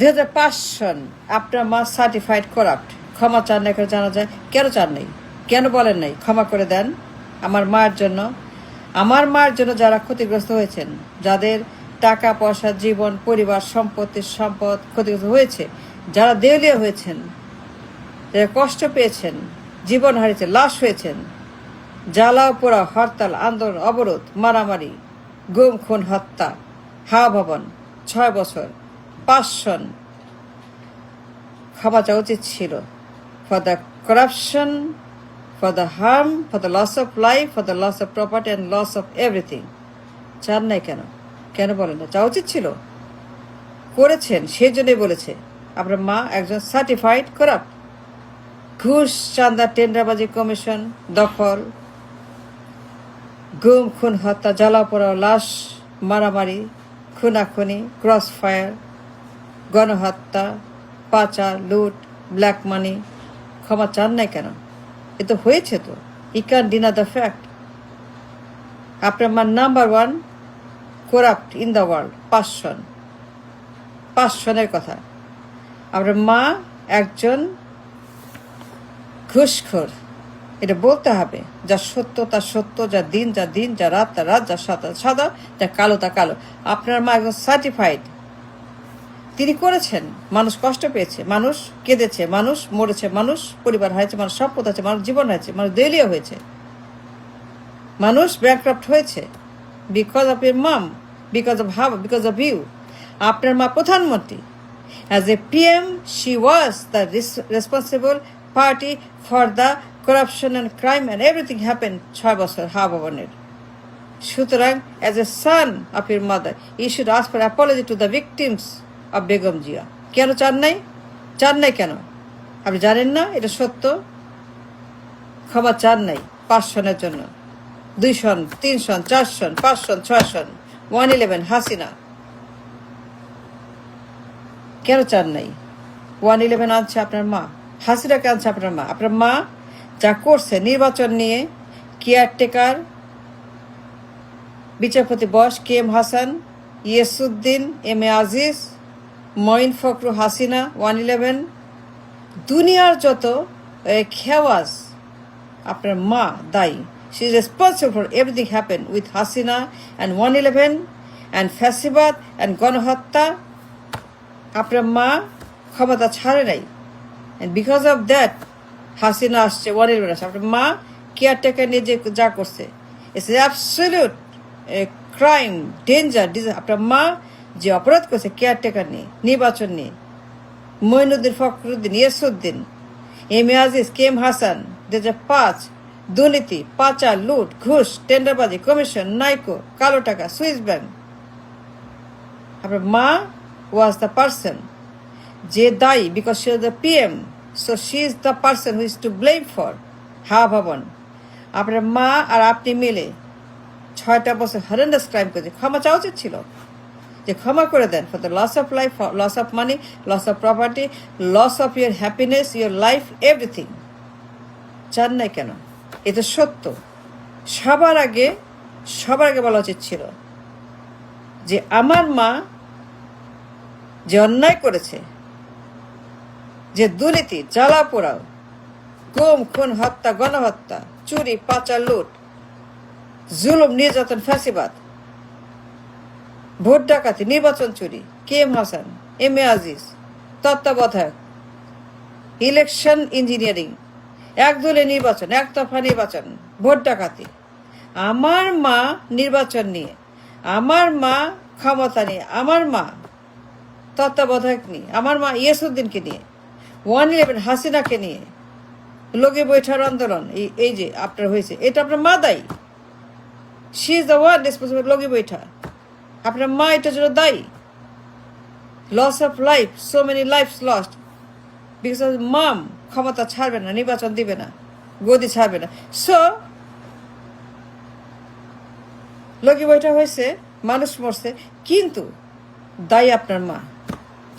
2005 সন আপনার মা certified corrupt. ক্ষমা চান না করে জানা যায়। কেন চান নাই? কেন বলেন নাই ক্ষমা করে দেন আমার মায়ের জন্য? আমার মায়ের জন্য যারা ক্ষতিগ্রস্ত হয়েছেন, যাদের টাকা পয়সা, জীবন, পরিবার, সম্পত্তির সম্পদ ক্ষতিগ্রস্ত হয়েছে, যারা দেউলিয়া হয়েছেন, যারা কষ্ট পেয়েছেন, জীবন হারিয়েছেন, লাশ হয়েছেন, জ্বালাও পোড়া, হরতাল, আন্দোলন, অবরোধ, মারামারি, গুম, খুন, হত্যা, হাওয়া ভবন, 6 বছর, 5 সন ক্ষমা চাওয়া উচিত ছিল। For the corruption, for the harm, for the loss of life, for the loss of property and loss of everything. চান নাই কেন? কেন বলেন না? চাওয়া উচিত ছিল। করেছেন, সেই জন্যই বলেছে আপনার মা একজন সার্টিফাইড করাপ্ট। ঘুষ, চাঁদা, টেন্ডারবাজি, কমিশন, দখল, গুম, খুন, হত্যা, জ্বালা পোড়া, লাশ, মারামারি, খুনাখুনি, ক্রস ফায়ার, গণহত্যা, পাচার, লুট, ব্ল্যাক মানি। ক্ষমা চান নাই কেন? এ তো হয়েছে তো। ই ক্যান ডিনা দ্য ফ্যাক্ট। আপনার মা number 1 corrupt in the world. 5 সনের কথা। আপনার মা একজন ঘুষখোর, এটা বলতে হবে। যা সত্য তা সত্য, যা দিন যা দিন, যা রাত তা রাত, যা সাদা সাদা, যা কালো তা কালো। আপনার মা একজন সার্টিফাইড। তিনি করেছেন, মানুষ কষ্ট পেয়েছে, মানুষ কেঁদেছে, মানুষ মরেছে, মানুষ পরিবার হারিয়েছে, মানুষ সম্পদ আছে, মানুষ জীবন হারিয়েছে, মানুষ দেউলিয়া হয়েছে, মানুষ ব্যাংক্রাফট হয়েছে। Because of your mom, because of how, because of you. আপনার মা প্রধানমন্ত্রী। As a PM she was the responsible party for the corruption and crime and everything happen 6 বছর হাওয়া ভবনের। সুতরাং as a son of your mother you should ask for apology to the victims of Begum Zia. কেন চান নাই? চান নাই কেন? আপনি জানেন না এটা সত্য? ক্ষমা চান নাই 5 সনের জন্য, 2 সন, 3 সন, 4 সন, 5 সন, 6 সন, 111 হাসিনা। কেন চান নাই? 111 আনছে আপনার মা, হাসিনাকে আনছে আপনার মা। আপনার মা যা করছে নির্বাচন নিয়ে, কেয়ারটেকার বিচারপতি বস K M Hasan, ইয়েসুদ্দিন, M A Aziz, Moin Fakhru, Hasina, 111, দুনিয়ার যত খেওয়াজ আপনার মা দায়ী। She is responsible for everything happen with Hasina and 111 and ফ্যাসিবাদ অ্যান্ড গণহত্যা। আপনার মা ক্ষমতা ছাড়ে নাই, and because of that Hasina আসছে, 111 আসছে। আপনার মা কেয়ারটেকার নিয়ে যে যা করছে, ইটস অ্যাবসলিউট ক্রাইম, ডেঞ্জার। আপনার মা যে অপরাধ করছে কেয়ারটেকার নিয়ে, নির্বাচন নিয়ে, Moinuddin, Fakhruddin, ইয়েসুদ্দিন, M A Aziz, K M Hasan, 2005, দুর্নীতি, পাচার, লুট, ঘুষ, টেন্ডারবাজি, কমিশন, নাইকো, কালো টাকা, সুইস ব্যাংক। আপনার মা ওয়াজ দ্য পার্সন যে দায়ী, because she is the PM, so she is the person who is to blame for হাওয়া ভবন। আপনার মা আর আপনি মিলে 6টা বছর হরেন্ডাস ক্রাইম করেছে। ক্ষমা চাওয়া উচিত ছিল যে ক্ষমা করে দেন for the loss of life, loss of money, loss of property, loss of your happiness, your life, everything. চান নাই কেন? এ তো সত্য। সবার আগে বলা উচিত ছিল যে আমার মা যে অন্যায় করেছে, যে দুর্নীতি, জ্বালা পোড়াও, গুম, খুন, হত্যা, গণহত্যা, চুরি, পাচার, লুট, জুলুম, নির্যাতন, ফ্যাসিবাদ, ভোট ডাকাতি, নির্বাচন চুরি, K M Hasan, M A Aziz, তত্ত্বাবধায়ক, ইলেকশন ইঞ্জিনিয়ারিং, একদলীয় নির্বাচন, একতরফা নির্বাচন, ভোট ডাকাতি। আমার মা নির্বাচন নিয়ে, আমার মা ক্ষমতা নিয়ে, আমার মা তত্ত্বাবধায়ক নিয়ে, আমার মা ইয়েসুদ্দিনকে নিয়ে, 111 হাসিনাকে নিয়ে, লোকে বৈঠার আন্দোলন এই যে আপনার হয়েছে, এটা আপনার মা দায়ী। She is the one responsible লোকে বৈঠা। আপনার মা এটার জন্য দায়ী। Loss of life, so many lifes lost because of mum. ক্ষমতা ছাড়বে না, নির্বাচন দিবে না, গদি ছাড়বে না। সো লোকে বৈঠা হয়েছে, মানুষ মরছে, কিন্তু দায়ী আপনার মা।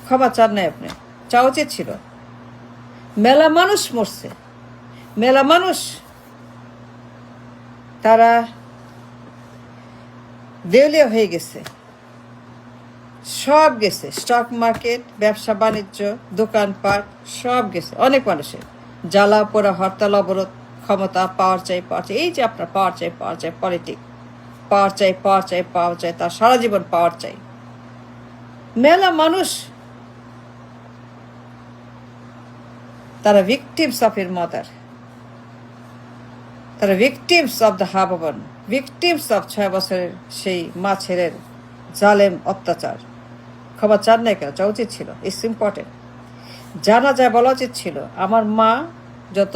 ক্ষমা চান নাই আপনি, চাওয়া উচিত ছিল। মেলা মানুষ মরছে, মেলা মানুষ তারা দেউলিয়া হয়ে গেছে। সব গেছে, স্টক মার্কেট, ব্যবসা বাণিজ্য, দোকানপাট সব গেছে। অনেক মানুষের জ্বালা পোড়া, হরতাল অবরোধ, ক্ষমতা, পাওয়ার চাই পাওয়ার চাই, এই যে আপনার পাওয়ার চাই পাওয়ার চাই, পলিটিক পাওয়ার চাই পাওয়ার চাই পাওয়ার চাই, তার সারা জীবন পাওয়ার চাই। মেলা মানুষ তারা ভিকটিমস অফ এর মাদার, তারা ভিকটিমস অফ দ্য হা ভবন, ভিকটিমস অফ 6 বছরের সেই মা ছেলের জালেম অত্যাচার। ক্ষমা চান নাই কেন? চাওয়া উচিত ছিল। ইটস ইম্পর্টেন্ট, জানা যায়, বলা উচিত ছিল। আমার মা যত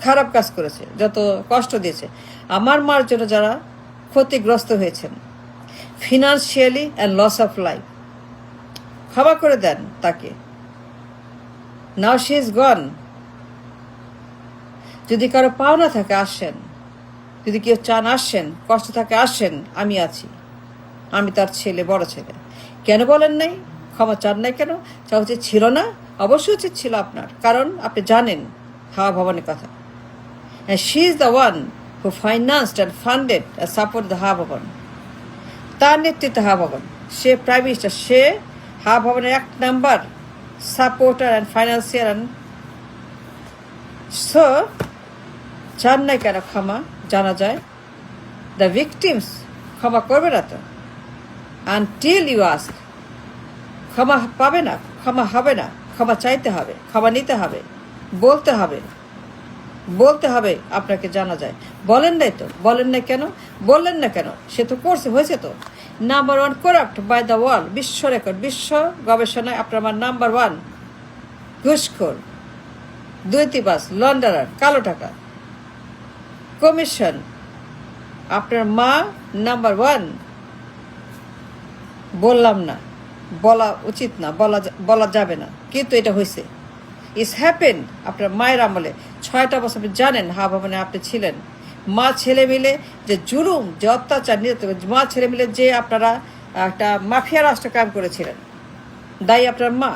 খারাপ কাজ করেছে, যত কষ্ট দিয়েছে, আমার মার জন্য যারা ক্ষতিগ্রস্ত হয়েছেন financially and loss of life, ক্ষমা করে দেন তাকে। Now she is gone. যদি কারো পাওনা থাকে আসেন, যদি কেউ চান আসেন, কষ্ট থাকে আসেন, আমি আছি, আমি তার ছেলে, বড় ছেলে। কেন বলেন নাই? ক্ষমা চান নাই কেন? চা উচিত ছিল না? অবশ্যই উচিত ছিল আপনার, কারণ আপনি জানেন হাওয়া ভবনের কথা। And she is the one who financed and funded and supported the হাওয়া ভবন। তার নেতৃত্বে হাওয়া ভবন, সে প্রাইম মিনিস্টার, সে হাওয়া ভবনের 1 নাম্বার সাপোর্টার অ্যান্ড ফাইন্যান্সিয়ার। সো চান নাই কেন ক্ষমা? জানা যায় দ্য ভিকটিমস ক্ষমা করবে না তো, আনটিল ইউ আস্ক। ক্ষমা পাবে না, ক্ষমা হবে না। ক্ষমা চাইতে হবে, ক্ষমা নিতে হবে, বলতে হবে, বলতে হবে। আপনাকে জানা যায়, বলেন নাই তো। বলেন নাই কেন? বললেন না কেন? সে তো করছে, হয়েছে তো। Number 1 corrupt by the world, বিশ্ব রেকর্ড, বিশ্ব গবেষণায় আপনার আমার নাম্বার 1 ঘুষখোর, দুর্নীতিবাজ, লন্ডারার, কালো টাকা, কমিশন। আপনার মা নাম্বার 1। বললাম না, বলা উচিত না, বলা যাবে না, কিন্তু এটা হয়েছে। ইটস হ্যাপেন আপনার মায়ের আমলে। 6টা বছর আপনি জানেন হাওয়া ভবনে আপনি ছিলেন। মা ছেলে মিলে যে জুলুম, যে অত্যাচার, মা ছেলে মিলে যে আপনারা একটা মাফিয়া রাষ্ট্র কায়েম করেছিলেন, দায়ী আপনার মা।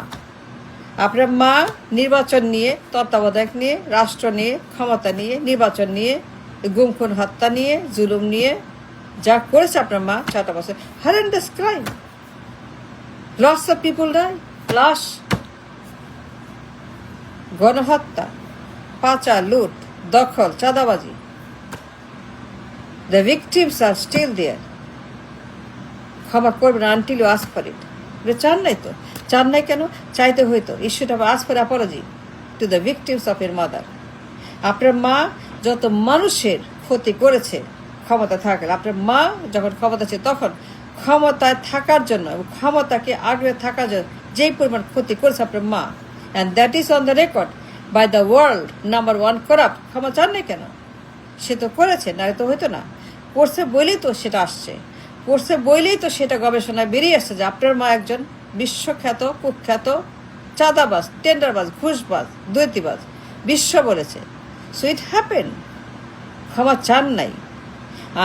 আপনার মা নির্বাচন নিয়ে, তত্ত্বাবধায়ক নিয়ে, রাষ্ট্র নিয়ে, ক্ষমতা নিয়ে, নির্বাচন নিয়ে, গুম খুন হত্যা নিয়ে, জুলুম নিয়ে যা করেছে আপনার মা 6টা বছর, horrendous crime, lots of people die, লাশ, গণহত্যা, পাচার, লুট, দখল, চাঁদাবাজি। The victims are still there. ক্ষমা করবেন until you ask for it. চান নাই তো। চান নাই কেন? চাইতে হইতো। ইস্যুটা ask for apology to the victims of her mother. আপনার মা যত মানুষের ক্ষতি করেছে ক্ষমতা থাকলে, আপনার মা যখন ক্ষমতা ছিল তখন ক্ষমতায় থাকার জন্য এবং ক্ষমতাকে আগলে থাকার জন্য যেই পরিমাণ ক্ষতি করেছে আপনার মা, and that is on the record by the world number 1 corrupt. ক্ষমা চান নাই কেন? সে তো করেছে, না তো হইতো না। করছে বলেই তো সেটা আসছে, করছে বলেই তো সেটা গবেষণায় বেরিয়ে আসছে যে আপনার মা একজন বিশ্বখ্যাত, কুখ্যাত চাঁদাবাজ, টেন্ডারবাজ, ঘুষবাজ, দুর্নীতিবাজ, বিশ্ব বলেছে। So it happen. ক্ষমা চান নাই।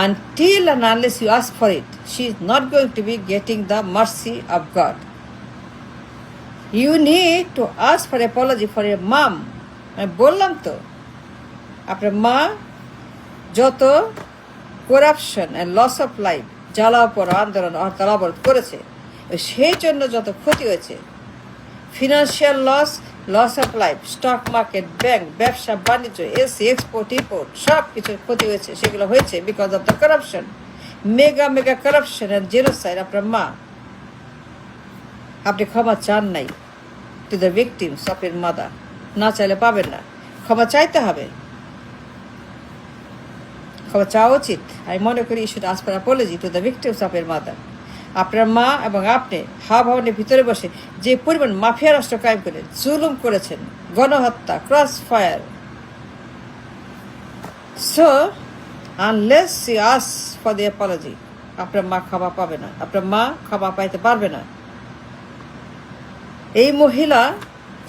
Until and unless you ask for it, she is not going to be getting the mercy of God. You need to ask for apology for your mom. আমি বললাম তো, আপনার মা যত corruption and loss of life, জ্বালাও পড়া, আন্দোলন, হরতাল অবরোধ করেছে, সেই জন্য যত ক্ষতি হয়েছে, financial loss, loss of life, stock market, bank, ব্যবসা বাণিজ্য, এসি, এক্সপোর্ট, ইম্পোর্ট, সব কিছুর ক্ষতি হয়েছে। সেগুলো হয়েছে because of the corruption, mega mega corruption and genocide. আপনার মা, আপনি ক্ষমা চান নাই two the victims of her mother. না চাইলে পাবেন না, ক্ষমা চাইতে হবে, ক্ষমা চাওয়া উচিত। আমি মনে করি ইস্যুটা আজ for apology to the victims of her mother. আপনার মা এবং আপনি হাওয়া ভবনের ভিতরে বসে যে পরিমাণ মাফিয়া রাষ্ট্র কায়েম করে জুলুম করেছেন, গণহত্যা, cross fire. So unless you ask for the apology, আপনার মা ক্ষমা পাবে না, আপনার মা ক্ষমা পাইতে পারবে না। এই মহিলা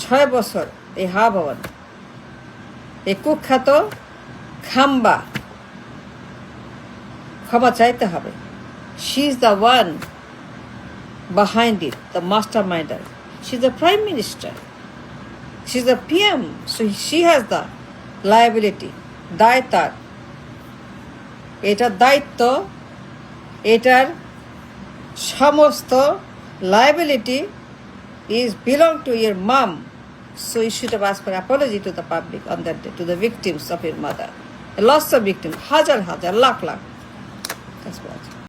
6 বছর এই হাওয়া ভবন, এই কুখ্যাত খাম্বা, ক্ষমা চাইতে হবে। She is the one behind it, the masterminder. She's the prime minister. She's the PM. So she has the liability. দায় তার। এটার দায়িত্ব, এটার সমস্ত liability is belong to your mom. So you should have asked for apology to the public on that day, to the victims of your mother. Lots of victims, হাজার, lakh. That's what.